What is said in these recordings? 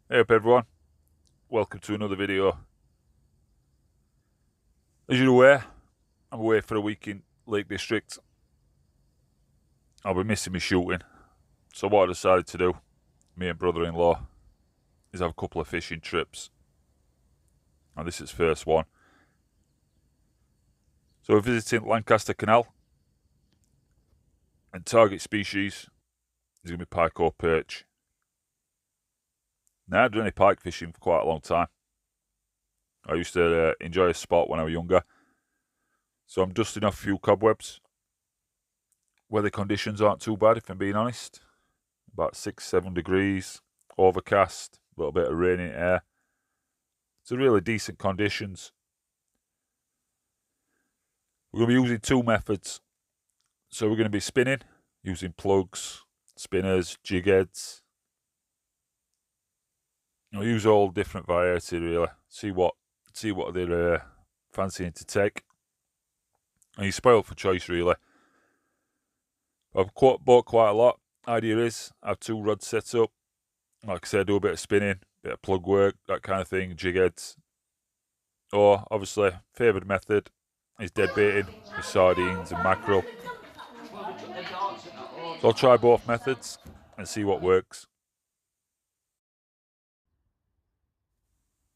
Hey up everyone, welcome to another video. As you're aware, I'm away for a week in Lake District. I'll be missing my shooting, so what I decided to do, me and brother-in-law, is have a couple of fishing trips. And this is the first one. So we're visiting Lancaster Canal, and target species is going to be pike or perch. Now, I haven't done any pike fishing for quite a long time. I used to enjoy a spot when I was younger, so I'm dusting off a few cobwebs. Weather conditions aren't too bad, if I'm being honest. About 6-7 degrees, overcast, a little bit of rain in the air. It's a really decent conditions. We're going to be using two methods. So we're going to be spinning, using plugs, spinners, jig heads. We'll use all different variety really. See what they're fancying to take. And you're spoiled for choice really. I've bought quite a lot. Idea is I have two rods set up. Like I said, do a bit of spinning, bit of plug work, that kind of thing, jig heads. Or obviously, favoured method is dead baiting with sardines and mackerel. So I'll try both methods and see what works.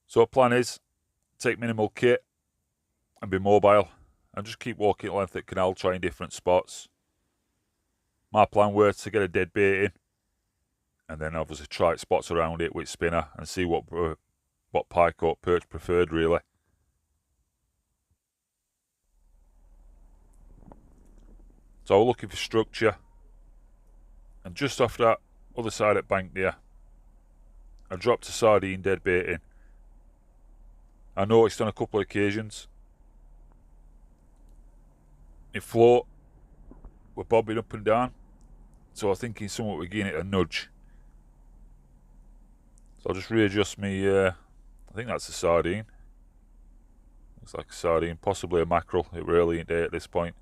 So our plan is take minimal kit and be mobile and just keep walking at length at canal, trying different spots. My plan was to get a dead bait in and then obviously try spots around it with spinner and see what pike or perch preferred really. So we're looking for structure, and just off that other side at bank there, I dropped a sardine dead bait in. I noticed on a couple of occasions it float were bobbing up and down, so I'm thinking somewhat we're giving it a nudge. So I'll just readjust me, I think that's a sardine. Looks like a sardine, possibly a mackerel. It really ain't there at this point.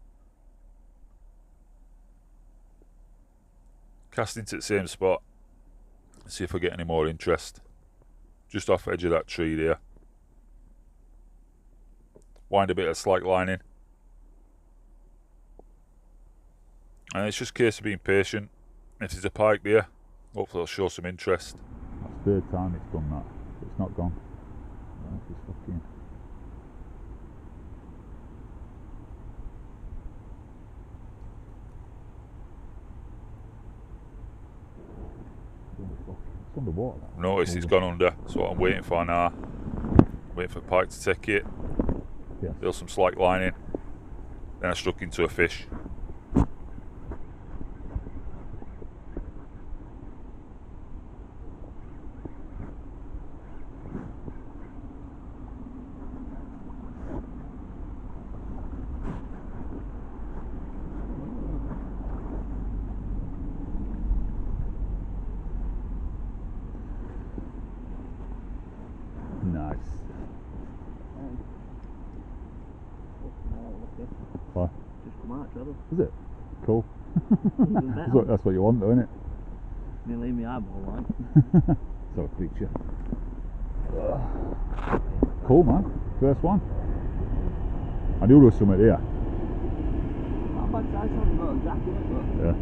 Cast into the same spot and see if I get any more interest. Just off the edge of that tree there. Wind a bit of slack line in. And it's just a case of being patient. If there's a pike there, hopefully it'll show some interest. That's the third time it's done that. It's not gone. It's fucking... It's underwater. Notice it's gone under, so what I'm waiting for now. Waiting for pike to take it. Yeah. Build some slack line in. Then I struck into a fish. Nice. What? Just come out, Trevor. Is it? Cool. That's what you want, though, isn't it? You leave me eyeball like. So a creature. Cool, man. First one. I knew there was something here. Not bad size, something about a jack in it, but. Yeah.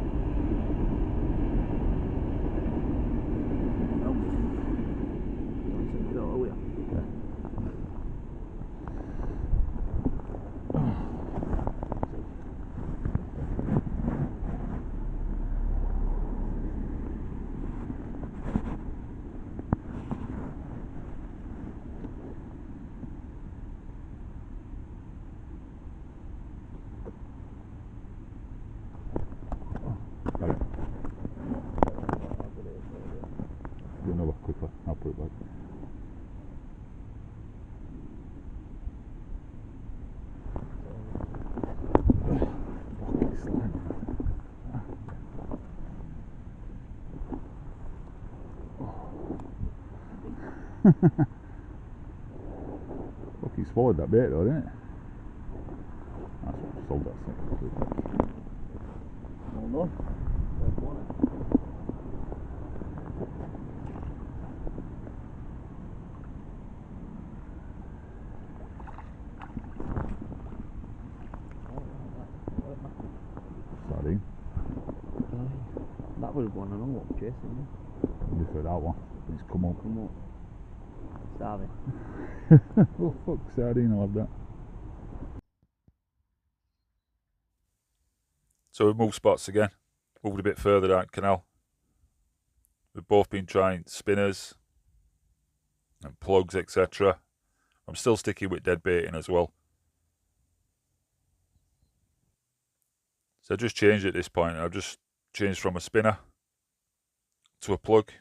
Got it. Do another quickly. I'll put it back. Fucking slime. Fucking swallowed that bait though, didn't it? That's what I sold that thing. Well done. That was one, I know what I'm chasing. Just for that one. It's come up. Come up. Starving. Oh fuck, sardine, I'll have that. So we've moved spots again. Moved a bit further down canal. We've both been trying spinners and plugs, etc. I'm still sticking with dead baiting as well. So I just changed at this point. I've just changed from a spinner to a plug.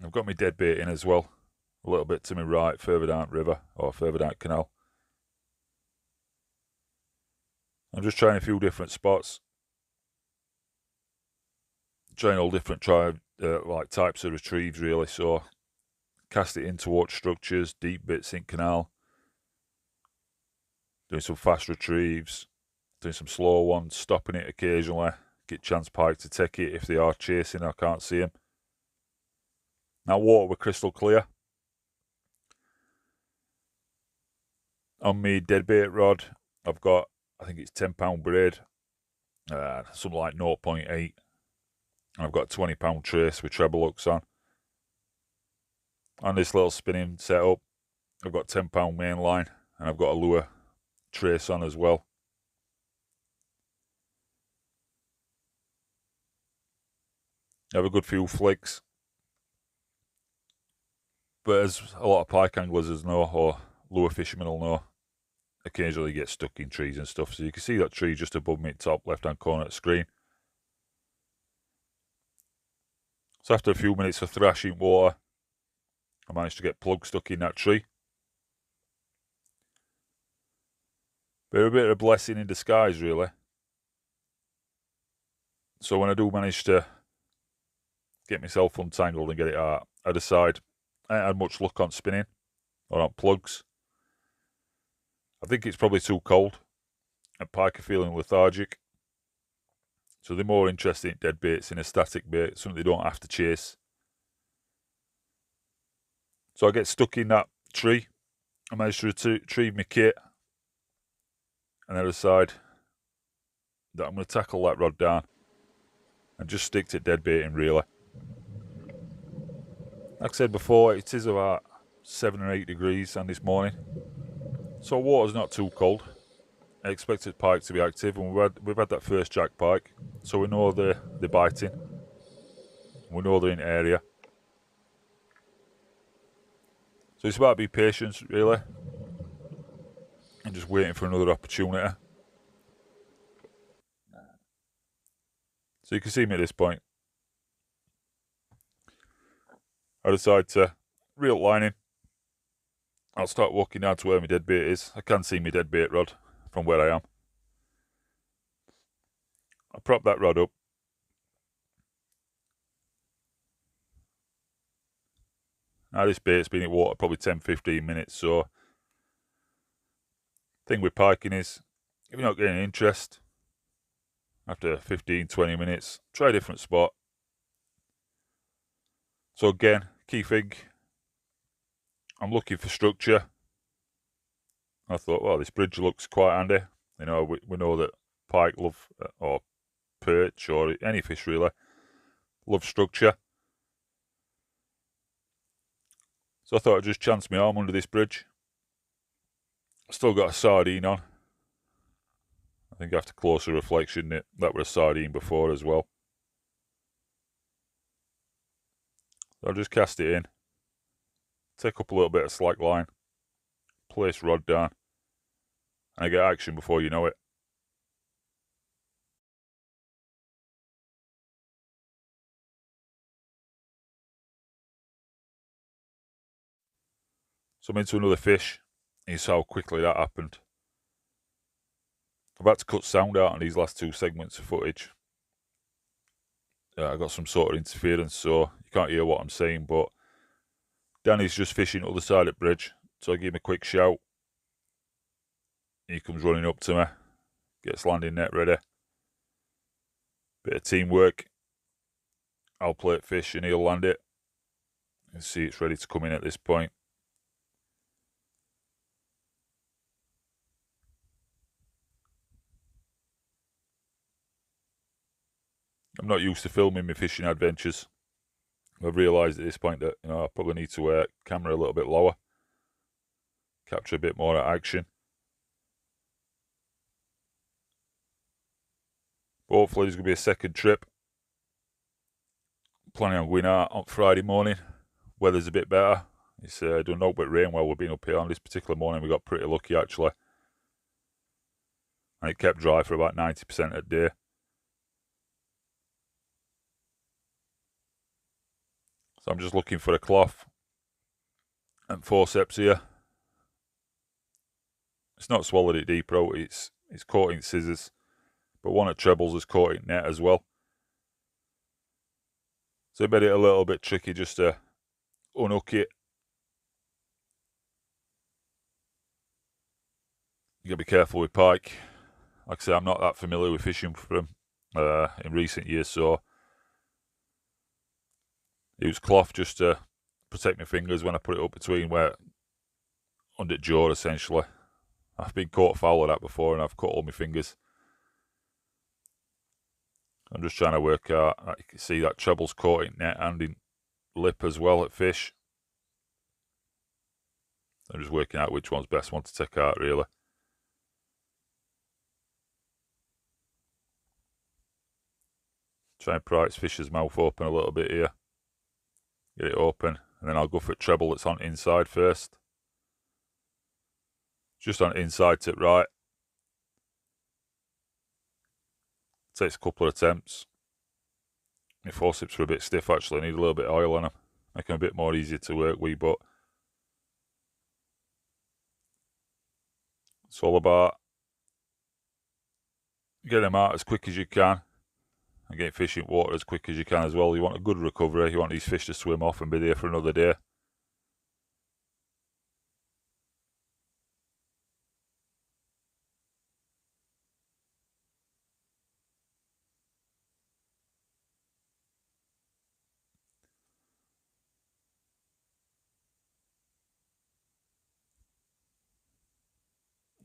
I've got my dead bait in as well. A little bit to my right, further down river or further down canal. I'm just trying a few different spots. Trying all different types of retrieves really. So cast it in towards structures, deep bits in canal. Doing some fast retrieves. Doing some slow ones, stopping it occasionally. Get chance pike to take it if they are chasing. I can't see them. Now water were crystal clear. On my dead bait rod, I've got, I think it's £10 braid, something like 0.8. And I've got a £20 trace with treble hooks on. On this little spinning setup, I've got £10 main line and I've got a lure trace on as well. I have a good few flicks. But as a lot of pike anglers know, or lure fishermen will know, occasionally get stuck in trees and stuff. So you can see that tree just above me, top left-hand corner of the screen. So after a few minutes of thrashing water, I managed to get plug stuck in that tree. But a bit of a blessing in disguise, really. So when I do manage to get myself untangled and get it out, I decide I ain't had much luck on spinning or on plugs. I think it's probably too cold and pike are feeling lethargic. So they're more interested in dead baits, in a static bait, something they don't have to chase. So I get stuck in that tree. I manage to retrieve my kit and I decide that I'm going to tackle that rod down and just stick to dead baiting, really. Like I said before, it is about 7 or 8 degrees on this morning. So water's not too cold. I expected pike to be active, and we've had that first jack pike, so we know they're biting. We know they're in area. So it's about being patient, really, and just waiting for another opportunity. So you can see me at this point. I decide to reel line in. I'll start walking down to where my dead bait is. I can see my dead bait rod from where I am. I prop that rod up. Now this bait's been in water probably 10-15 minutes, so thing with piking is, if you're not getting interest after 15-20 minutes, try a different spot. So again, key thing, I'm looking for structure. I thought, well, this bridge looks quite handy. You know, we know that pike love, or perch, or any fish really, love structure. So I thought I'd just chance my arm under this bridge. Still got a sardine on. I think after closer reflection, that was a sardine before as well. So I'll just cast it in, take up a little bit of slack line, place rod down, and I get action before you know it. So I'm into another fish, and you saw how quickly that happened. I've had to cut sound out on these last 2 segments of footage. I got some sort of interference, so you can't hear what I'm saying, but Danny's just fishing the other side of the bridge, so I give him a quick shout. He comes running up to me, gets landing net ready. Bit of teamwork. I'll plate fish and he'll land it. You can see it's ready to come in at this point. I'm not used to filming my fishing adventures. I've realised at this point that I probably need to camera a little bit lower, capture a bit more action. But hopefully there's going to be a second trip. Planning on going out on Friday morning. Weather's a bit better. It's done no but rain while we've been up here. On this particular morning we got pretty lucky actually. And it kept dry for about 90% of the day. So I'm just looking for a cloth and forceps here. It's not swallowed it deep out, it's caught in scissors. But one at trebles is caught in net as well. So it made it a little bit tricky just to unhook it. You gotta be careful with pike. Like I say, I'm not that familiar with fishing for them in recent years, so use cloth just to protect my fingers when I put it up between under the jaw essentially. I've been caught foul of that before and I've cut all my fingers. I'm just trying to work out, you can see that treble's caught in net and in lip as well at fish. I'm just working out which one's best one to take out really. Try and pry its fish's mouth open a little bit here. Get it open, and then I'll go for a treble that's on inside first. Just on inside tip right. Takes a couple of attempts. My forceps are a bit stiff actually, I need a little bit of oil on them. Make them a bit more easier to work with, but it's all about getting them out as quick as you can. And get fish in water as quick as you can as well. You want a good recovery, you want these fish to swim off and be there for another day.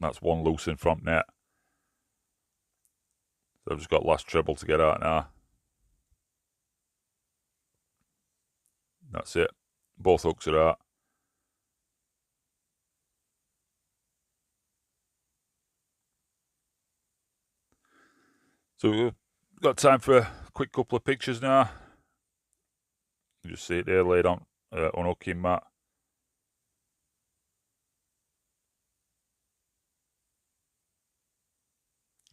That's one loose in front net. So I've just got last treble to get out now. That's it. Both hooks are out. So we've got time for a quick couple of pictures now. You just see it there laid on unhooking mat.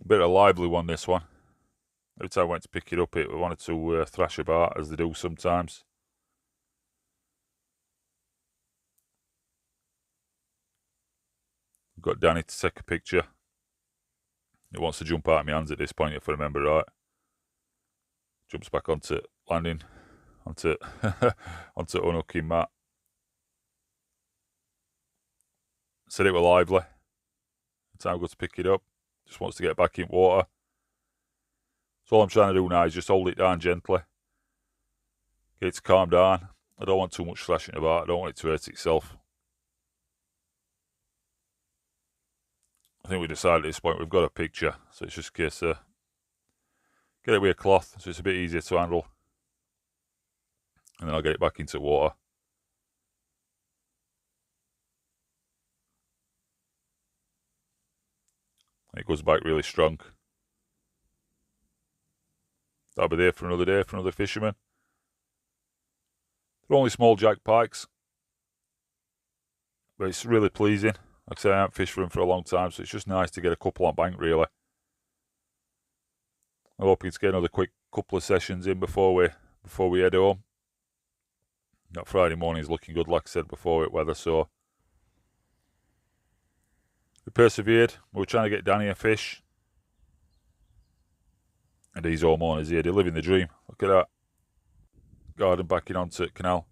A bit of a lively one, this one. Every time I went to pick it up, it wanted to thrash about, as they do sometimes. Got Danny to take a picture. It wants to jump out of my hands at this point, if I remember right. Jumps back onto landing, onto unhooking mat. Said it were lively. The time I go to pick it up, just wants to get back in water. So all I'm trying to do now is just hold it down gently. Get it to calm down. I don't want too much thrashing about, I don't want it to hurt itself. I think we decided at this point we've got a picture, so it's just a case of get it with a cloth so it's a bit easier to handle. And then I'll get it back into water. And it goes back really strong. That'll be there for another day for another fisherman. They're only small jack pikes, but it's really pleasing. Like I say, I haven't fished for them for a long time, so it's just nice to get a couple on bank, really. I'm hoping to get another quick couple of sessions in before we head home. That Friday morning is looking good, like I said before, with weather, so we persevered. We were trying to get Danny a fish, and these homeowners here, they're living the dream. Look at that. Garden backing onto the canal.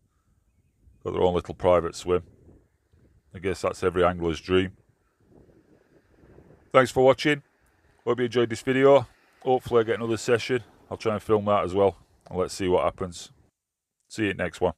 Got their own little private swim. I guess that's every angler's dream. Thanks for watching. Hope you enjoyed this video. Hopefully I get another session. I'll try and film that as well. And let's see what happens. See you next one.